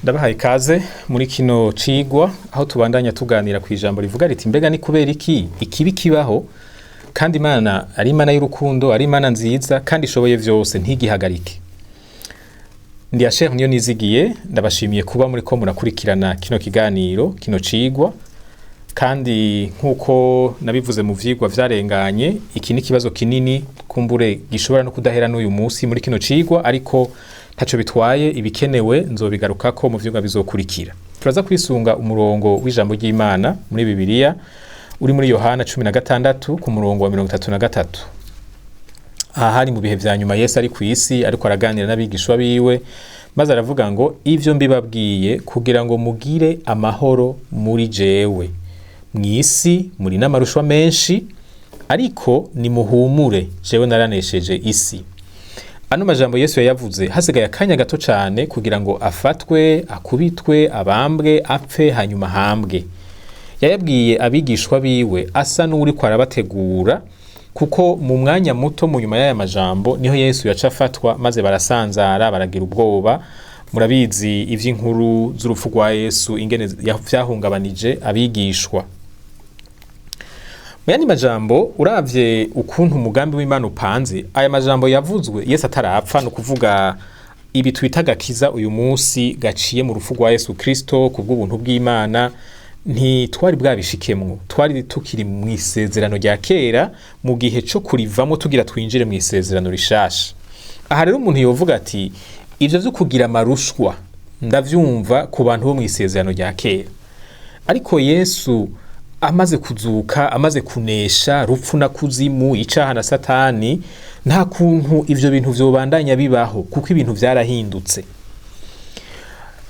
Ndabahaye ikaze muri kino cigwa aho tubandanya tuganira ku ijambo rivuga riti mbega ni kubera iki ikibi kibaho kandi Imana ari Imana y'urukundo, ari Imana nziza kandi ishoboye vyose ntigihagarike. Ndi Asher niyo nizigiye, ndabashimiye kuba muri ko murakurikirana kino kiganiro, kino cigwa, kandi nkuko nabivuze mu vyigwa vyarenganye, iki ni kibazo kinini kumbure gishobora no kudahera n'uyu munsi muri kino cigwa, ariko ntaco bitwaye, ibikenewe nzobigarukako mu vyigwa bizokurikira. Turaza kwisunga umurongo w'ijambo ry'Imana muri Bibiliya uri muri Yohana 16 ku murongo wa 33. Aha hari mu bihe vya nyuma Yesu ari kw'isi ariko araganira n'abigishwa biwe, maze aravuga ngo ivyo mbibabwiye kugira ngo mugire amahoro muri jewe. Mw'isi muri n'amarushwa menshi, ariko nimuhumure, jewe naranesheje isi. Ano majambo Yesu yayavuze hasigaye akanya gato cane kugira ngo afatwe, akubitwe, abambwe, apfe, hanyuma hambwe. Yayabwiye abigishwa biwe asa n'uriko arabategura, kuko mu mwanya muto mu nyuma y'aya majambo niho Yesu yaca afatwa, maze barasanzara, baragira ubwoba. Murabizi ivy'inkuru z'urupfu rwa Yesu ingene vyahungabanije abigishwa. Muyandi majambo uravye ukuntu umugambi w'Imana upanze, aya majambo yavuzwe Yesu atarapfa, no kuvuga ibi twita gakiza uyu munsi gaciye mu rupfu rwa Yesu Kristo kubw'ubuntu bw'Imana, ntitwari bwabishikemwo. Twari tukiri mu isezerano rya kera, mu gihe cyo kurivamo tugira twinjire mu isezerano rishasha. Aha rero umuntu yovuga ati ivyo vyo kugira amarushwa ndavyumva ku bantu bo mu isezerano rya kera, ariko Yesu amaze kuzuka, amaze kunesha rupfu na kuzimu, icaha na Satani, nta kuntu ivyo bintu vyobandanya bibaho, kuko ibintu vyarahindutse.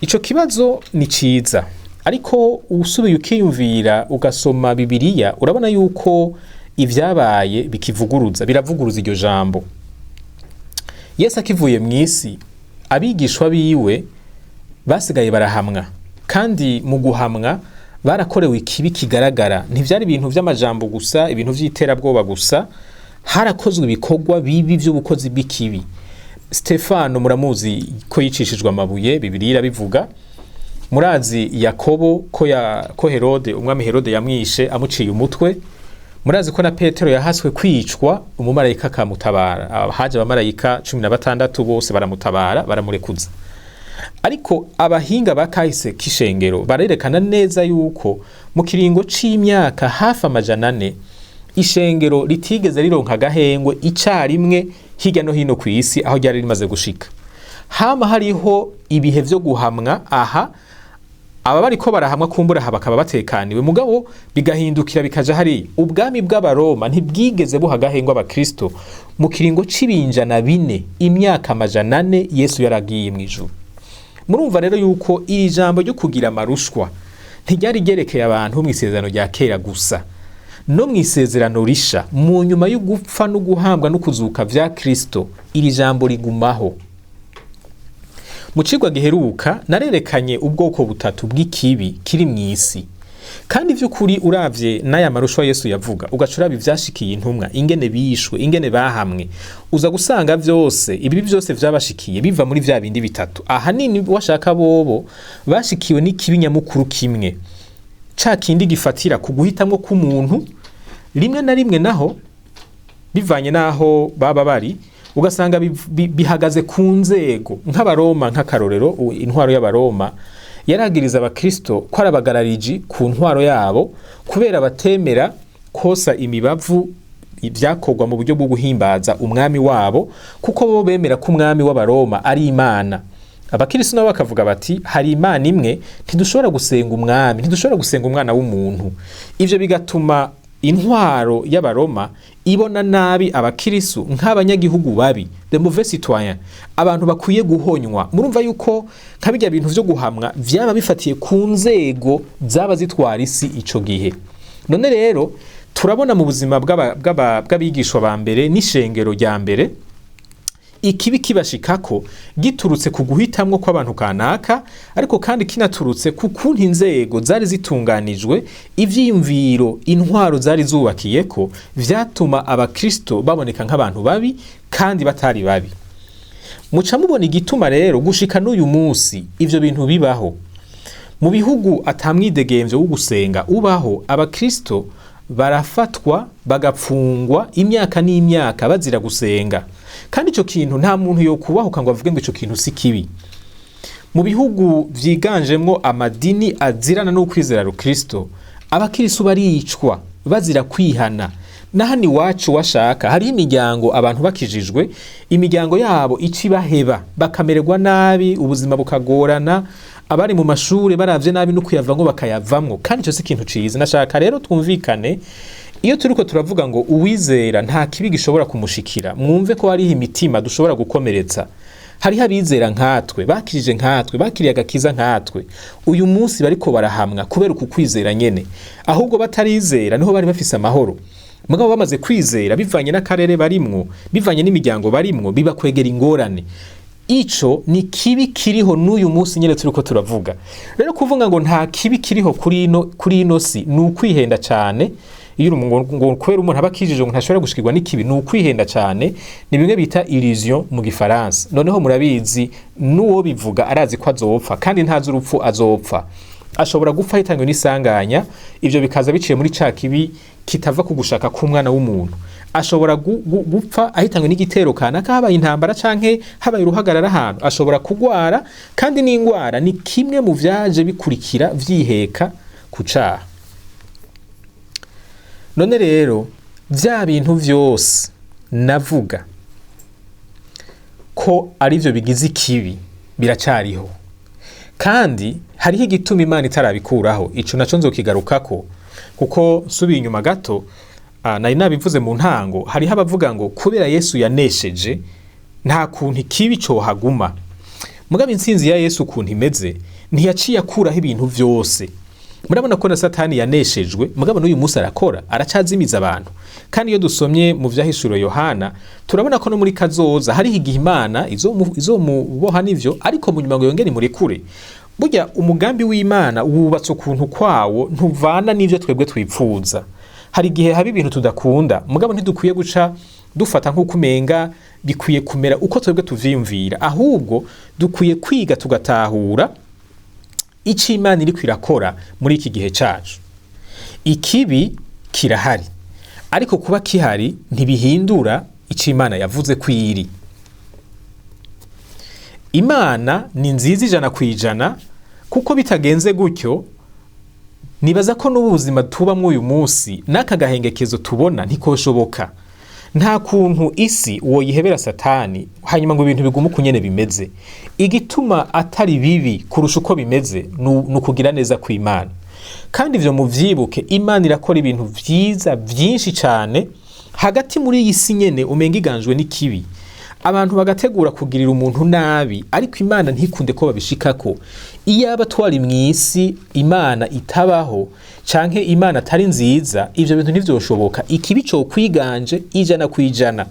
Ico kibazo ni ciza, ariko usubiye ukiyumvira ugasoma Bibiliya urabona yuko ivyabaye bikivuguruza, biravuguruza iryo jambo. Yesu akivuye mw'isi, abigishwa biwe basigaye barahamwa, kandi mu guhamwa barakorewe ikibi kigaragara. Ntivyari ibintu vy'amajambo gusa, ibintu vy'iterabwoba gusa, harakozwe ibikorwa bibi vy'ubukozi bw'ikibi. Stefano muramuzi ko yicishijwe amabuye, Bibiliya irabivuga. Murazi Yakobo ko Herode, umwami Herode yamwishe amuciye umutwe. Murazi ko na Petero yahaswe kwicwa, umumarayika akamutabara. Haje abamarayika 16 bose baramutabara, baramurekuza. Ariko abahinga bakahise k'ishengero barerekana neza yuko mu kiringo c'imyaka hafi 400 ishengero ritigeze rironka agahengwe icarimwe hirya no hino kw'isi aho ryari rimaze gushika. Hama hariho ibihe vyo guhamwa, aha aba bariko barahamwa kumbura haba bakaba batekaniwe, mugabo bigahindukira bikaja hari ubwami bw'abaroma ntibwigeze buha agahengwe abakristo mu kiringo c'ibinjana 4, imyaka 400 Yesu yaragiye mw'ijuru. Murumva rero yuko iri jambo ryo kugira amarushwa ntiryari ryerekeye abantu mu isezerano rya kera gusa, no mu isezerano risha, mu nyuma yo gupfa no guhambwa no kuzuka vya Kristo, iri jambo rigumaho. Mu cigwa giheruka narerekanye ubwoko butatu bw'ikibi kiri mw'isi, kandi vy'ukuri uravye n'aya marushwa Yesu yavuga, ugacura bivyashikiye intumwa, ingene bishwe, ingene bahamwe, uza gusanga vyose ibi vyose vyabashikiye biva muri vya bindi bitatu. Ahanini washaka bobo bashikiwe n'ikibi nyamukuru kimwe, ca kindi gifatira ku guhitamwo k'umuntu, rimwe na rimwe naho bivanye naho baba bari, ugasanga bihagaze ku nzego. Nk'abaroma, nk'akarorero, intwaro y'abaroma yaragiriza abakristo ko arabagarariji ku ntwaro yabo kubera batemera kosa imibavu ivyakorwa mu buryo bwo guhimbaza umwami wabo, kuko bo bemera ko umwami w'abaroma ari Imana. Abakristo nabo bakavuga bati hari Imana imwe, ntidushobora gusenga umwami, ntidushobora gusenga umwana w'umuntu. Ivyo bigatuma intwaro y'abaroma ibona nabi abakristo nk'abanyagihugu babi, de mauvais citoyens, abantu bakwiye guhonywa. Murumva yuko nkabijya bintu vyo guhamwa vyaba bifatiye ku nzego zaba zitwara isi ico gihe. None rero turabona mu buzima bw'abigishwa ba mbere n'ishengero rya mbere, ikibi kibashikako giturutse ku guhitamwo kw'abantu kanaka, ariko kandi kinaturutse ku kuntu inzego zari zitunganijwe, ivyiyumviro, intwaro zari zubakiyeko vyatuma abakristo baboneka nk'abantu babi kandi batari babi. muca mubona igituma rero gushika n'uyu munsi ivyo bintu bibaho. Mu bihugu atamwidegemvyo wo gusenga ubaho, abakristo barafatwa bagapfungwa imyaka n'imyaka bazira gusenga, kandi ico kintu nta muntu yokubahuka ngo avuge ngo ico kintu si kibi. Mu bihugu vyiganjemwo amadini azirana no kwizera Kristo, abakristo baricwa bazira kwihana. Na hano iwacu washaka hariho imiryango abantu bakijijwe, imiryango yabo icibaheba bakamererwa nabi, ubuzima bukagorana, abari mu mashure baravye nabi no kuyavamwo bakayavamwo, kandi ico si ikintu ciza. Nashaka rero twumvikane, iyo turiko turavuga ngo uwizera nta kibi gishobora kumushikira, mwumve ko hariho imitima dushobora gukomeretsa. Hariho abizera nkatwe, bakirije nkatwe, bakiriye agakiza nkatwe, uyu munsi bariko barahamwa kubera uku kwizera nyene. Ahubwo batarizera niho bari bafise amahoro. Mugabo bamaze kwizera, bivanye n'akarere barimwo, bivanye n'imiryango barimwo, bibakwegera ingorane. Ico ni kibi kiriho n'uyu munsi nyene turiko turavuga. Rero kuvuga ngo nta kibi kiriho kuri ino si ni ukwihenda cyane. Iyo ngo kwera umuntu abakijije ngo ntashobora gushikirwa n'ikibi, ni ukwihenda cyane. Ni bimwe bita illusion mu gifaransa. Noneho murabizi n'uwo bivuga arazi ko azopfa, kandi ntazi urupfu azopfa. Ashobora gupfa hitanywe n'isanganya, ivyo bikaza biciye muri ca kibi kitava ku gushaka k'umwana w'umuntu. Ashobora gupfa ahitanywe n'igitero kanaka, habaye intambara canke habaye uruhagarara ahantu. Ashobora kugwara, kandi n'ingwara ni kimwe mu vyaje bikurikira vyiheka ku caha. None rero vya bintu vyose navuga ko arivyo bigize ikibi biracariho, kandi hariho igituma Imana itarabikuraho. Ico naco nzokigarukako, kuko subiye inyuma gato, nari nabivuze mu ntango, hariho abavuga ngo kubera Yesu yanesheje nta kuntu ikibi cohaguma. Mugabo intsinzi ya Yesu ukuntu imeze, ntiyaciye akuraho ibintu vyose. Murabona ko na Satani yaneshejwe, mugabo n'uyu munsi arakora, aracazimiza abantu. Kandi iyo dusomye mu vyahishuriwe Yohana, turabona ko no muri kazoza hariho igihe Imana izomuboha n'ivyo, ariko mu nyuma ngo yongere imurekure. Burya umugambi w'Imana wubatse ukuntu kwawo ntuvana n'ivyo twebwe twipfuza. Hari igihe haba ibintu tudakunda, mugabo ntidukwiye guca dufata nk'uko umenga bikwiye kumera uko twebwe tuvyiyumvira, ahubwo dukwiye kwiga tugatahura ico Imana iriko irakora muri iki gihe cacu. Ikibi kirahari, ariko kuba kihari ntibihindura ico Imana yavuze ko iri. Imana ni nziza 100%, kuko bitagenze gutyo nibaza ko n'ubuzima tubamwo uyu munsi n'aka gahengekezo tubona ntikoshoboka. Nta kuntu isi uwo yihebera Satani hanyuma ngo ibintu bigume kunyene bimeze. Igituma atari bibi kurusha uko bimeze nukugira neza kw'Imana. Kandi ivyo muvyibuke, Imana irakora ibintu vyiza vyinshi cane hagati muri iyi si nyene umenga iganjwe n'ikibi. Abantu bagategura kugirira umuntu nabi, ariko Imana ntikunde ko babishikako. Iyaba twari mw'isi Imana itabaho canke Imana atari nziza, ivyo bintu ntivyoshoboka. Ikibi co kwiganje 100%.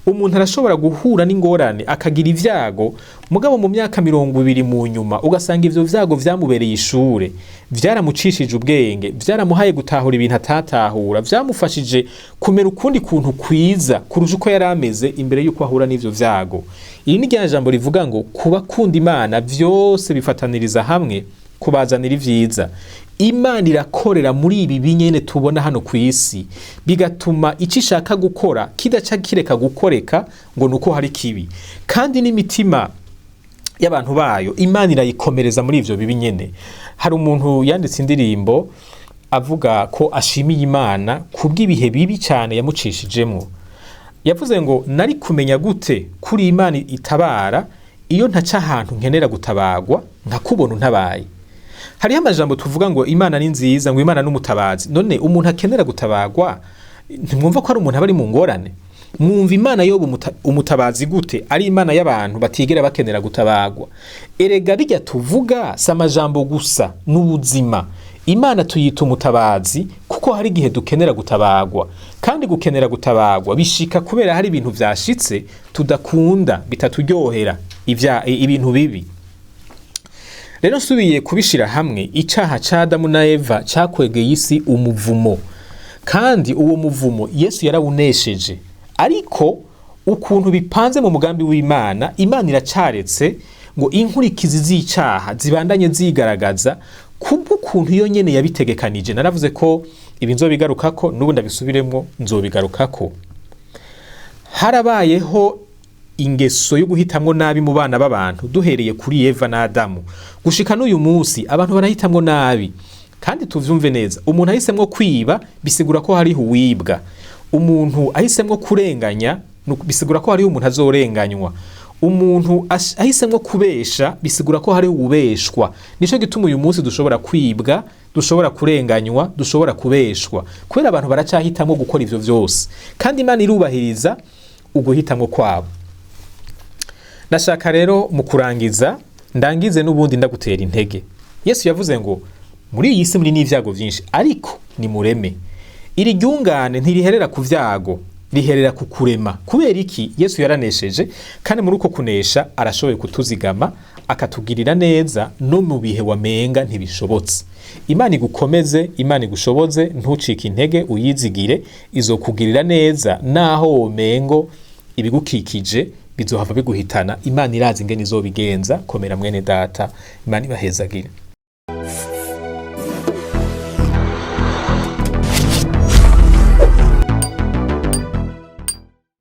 Umuntu arashobora guhura n'ingorane akagira ivyago, mugabo mu myaka 20 mu nyuma ugasanga ivyo vyago vyamubereye ishure, vyaramucishije ubwenge, vyaramuhaye gutahura ibintu atatahura, vyamufashije kumera ukundi kuntu kwiza kurusha uko yarameze imbere yuko ahura n'ivyo vyago. Iri ni rya jambo rivuga ngo kubakunda Imana vyose bifataniriza hamwe kubazanira ivyiza. Imana irakorera muri ibi binyene tubona hano ku isi, bigatuma ico ishaka gukora kidaca kireka gukoreka ngo nuko hari kibi. Kandi n'imitima y'abantu bayo Imana irayikomereza muri ivyo bibi nyene. Hari umuntu yanditse indirimbo avuga ko ashimiye Imana kubw'ibihe bibi cyane yamucishijemwo. Yavuze ngo nari kumenya gute kuri Imana itabara iyo ntaca ahantu nkenera gutabagwa nkakubona untabaye. Hariho amajambo tuvuga ngo Imana ni nziza, ngo Imana n'umutabazi. None umuntu akenera gutabagwa, ntimwumva ko ari umuntu abari mu ngorane? Mwumva Imana yoba umutabazi gute ari Imana y'abantu batigera bakenera gutabagwa? Erega bijya tuvuga si amajambo gusa, n'ubuzima. Imana tuyita umutabazi kuko hari igihe dukenera gutabagwa, kandi gukenera gutabagwa bishika kubera hari ibintu vyashitse tudakunda, bitaturyohera, ibintu bibi. Rero nsubiye kubishira hamwe, icaha ca Adamu na Eva cakwegeye isi umuvumo, kandi uwo muvumo Yesu yarawunesheje. Ariko ukuntu bipanze mu mugambi w'Imana, Imana iracaretse ngo inkurikizi z'icaha zibandanye zigaragaza kubw'ukuntu iyo nyene yabitegekanije. Naravuze ko ibi nzobigarukako, n'ubu ndabisubiremwo nzobigarukako. Harabayeho ingeso yo guhitamwo nabi mu bana b'abantu duhereye kuri Eva na Adamu gushika n'uyu munsi abantu barahitamwo nabi. Kandi tuvyumve neza, umuntu ahisemwo kwiba bisigura ko hariho uwibwa, umuntu ahisemwo kurenganya bisigura ko hariho umuntu azorenganywa, umuntu ahisemwo kubesha bisigura ko hariho ubeshwa. Nico gituma uyu munsi dushobora kwibwa, dushobora kurenganywa, dushobora kubeshwa, kubera abantu baracahitamwo gukora ivyo vyose, kandi Imana irubahiriza uguhitamwo kwabo. Nashaka rero mu kurangiza ndangize n'ubundi ndagutera intege. Yesu yavuze ngo muri iyi si muri n'ivyago vyinshi, ariko ni mureme. Iri ryungane ntiriherera ku vyago, riherera ku kurema. Kubera iki? Yesu yaranesheje, kandi muri uko kunesha arashoboye kutuzigama, akatugirira neza no mu bihe wamenga ntibishobotse. Imana igukomeze, Imana igushoboze, ntucike intege, uyizigire, izokugirira neza naho womengo ibigukikije bizohava biguhitana. Imana irazi ingene izobigenza. Komera mwene data, Imana ibahezagire.